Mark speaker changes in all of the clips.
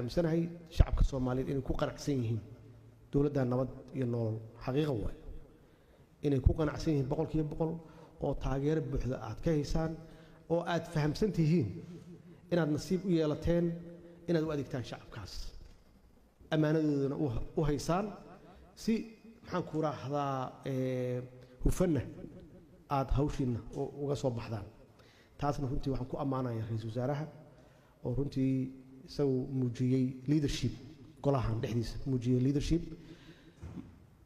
Speaker 1: مسناهي شعب كصومالي إن يكون قناعسين دولة ده نبض ينول حقيقة هو إن يكون قناعسين بقول كي بقول أو تاجر بحذاء عاد كهيسان أو عاد فهم سنتهين إن النصيب ويالتين إن الوادي كتان شعب كاس أمانة وهيسان سي محنكورة هذا هفنة عاد هوشين وقصوا بحذان تاسنا هنتي وحنكو أمانة يا رئيس وزراء أو هنتي سو موجي leadership قلها دحديس موجي leadership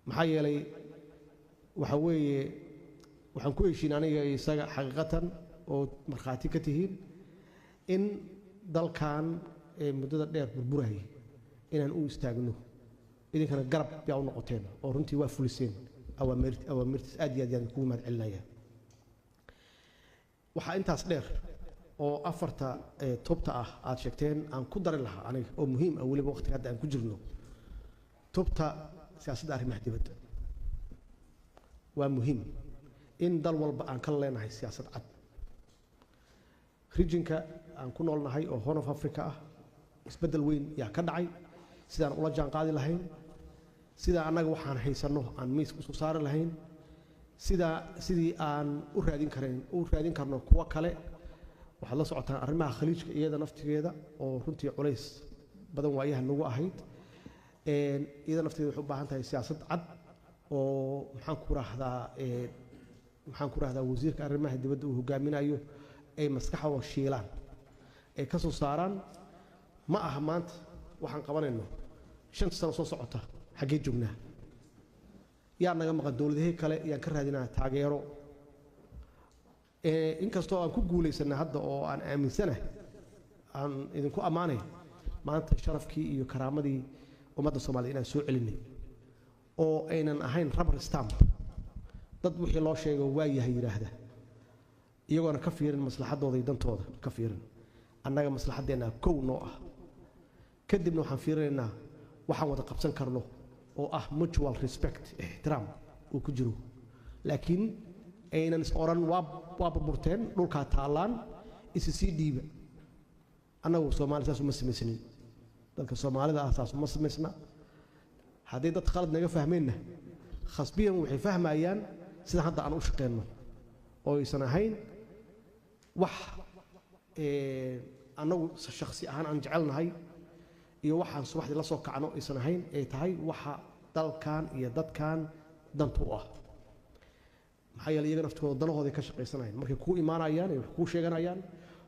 Speaker 1: محايا لي وحوي وحنكو يشين أنا يساق حقيقة أو مرخاتي كتير إن دل كان مدة دير بربورهي إن أنو استاجنو إذا كان قرب بيعو نقطتين أو رنتي وافلسين أو مرت أدي أدي نكون مع العلاية وح أنت أصدق أو أفرت توبتا عاد شكتين عن قدر الله عنك أو مهم أولي بوقت هذا عن كجرنو توبتا سياسة داري محدبت ومهم إن دل والب عن كل لنا هي سياسة عد خريجينك عن كل لنا هي أو هون في أفريقيا إسبدل وين يا كدعي سيدا أن الله جان قاضي لهين سيدا أنا وحنا هيسنه عن ميس كسر لهين سيدي أن أورادين كرنو كوا كله waxaa la socotaan arrimaha khaliijka iyada naftigeeda oo runtii culays badan waayaha nagu ahayd iyada nafteeda waxay u baahan tahay siyaasad cad oo maxaan ku raahdaa wasiirka arrimaha dibadda uu hogaaminayo ay maskaxda shiilaan ay ka soo saaraan ma aha maanta waxaan qabanayno 5 sano soo socota xagee joognaa yaa naga maqan dawladaha kale yaa ka raadinaa taageero إن كستو أن كقولي سنة هذا أو أن أمين سنة أن إذا كو أمانة ما أنت شرف كي يكرام دي ومدى الصوماليين سوء علني أو أين أهين ربر ستام ضد وحي الله شيء واي هي هذا يقولنا كفير المصلحة ضد يدن توض كفير أنا مصلحة دينا كو نوع كدب نوع حنفيرنا وحنا تقبسن كرلو أو mutual respect احترام وكجرو لكن أين الأوران وابورتين دول كاتالان إسسي ديب أنا وسومالي ساسو مسمسني دلك الصومالي ده أساسه مسمسنا هذه ده تخلط نجا فهمينه خصبيا وحي فهم أيان سيدا حتى أنا أشقينا أو يسنهين وح أنا شخصي أنا جعلنا هاي يوح عن صباح الله صوك عنو يسنهين تهاي وح دل كان يدد كان دنتوه maxay iyaga naftooda dalahooda ka shaqeysanaayeen markay ku iimaanayaan ay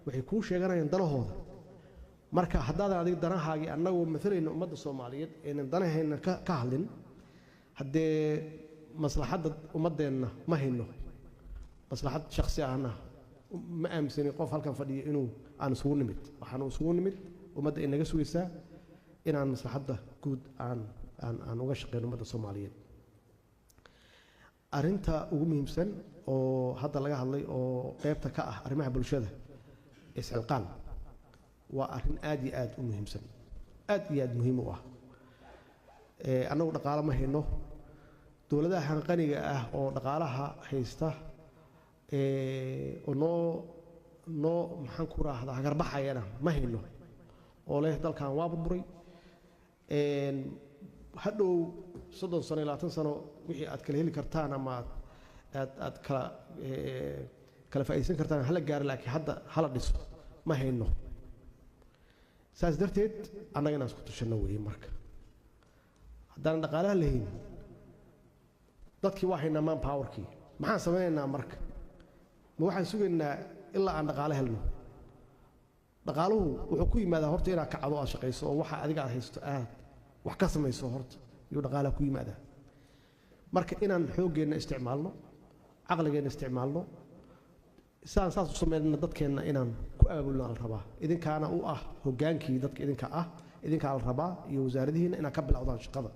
Speaker 1: waxay ku sheeganayaan dalahooda marka haddaadan adiga danahaagi annagu maalayna ummadda Soomaaliyeed ee danaheena ka hadlin hadee maslaxadda ummadeena ma hayno maslaxad shakhsi ahna ma aaminsan qof halkan fadhiyo inuu aan isugu nimid waxaan isugu nimid ummadda inaga sugaysaa inaan maslaxadda guud aan uga shaqeyno ummadda Soomaaliyeed arinta ugu muhiimsan oo hadda laga hadlay oo qaybta ka ah arrimaha bulshada isxilqaan waa arin aad iyo aad u muhiimsan aad iyo aad muhiim u ah anagu dhaqaale ma hayno dawladaha qaniga ah oo dhaqaalaha haysta oo noo maxaan ku raahdaa garbaxayana ma hayno oo leh dalkan waa burburay hadhow 30 sano 20 sano wixii aad kala heli kartaan ama aad kala faa'iideysan kartaan hala gaar laakiin hadda hala dhiso ma hayno saas darteed annagana isku tushano weey marka haddaan dhaqaalaha lahayn dadkii waa haynaa man powerkii maxaan sameeynaa marka ma waxaan sugaynaa ilaa aan dhaqaale helno dhaqaaluhu wuxuu ku yimaadaa horta inaad kacdo aad shaqeyso oo waxa adiga aad haysto aad wax ka samayso horta iyo dhaqaalaha ku yimaada marka inaan xoogeena isticmaalno aqligeena isticmaalno saas u sameeyna dadkeena inaan ku aabulno al rabaa idinkaana u ah hogaankii dadka idinka la rabaa iyo wasaaradihiina inaan ka bilowdaan shaqada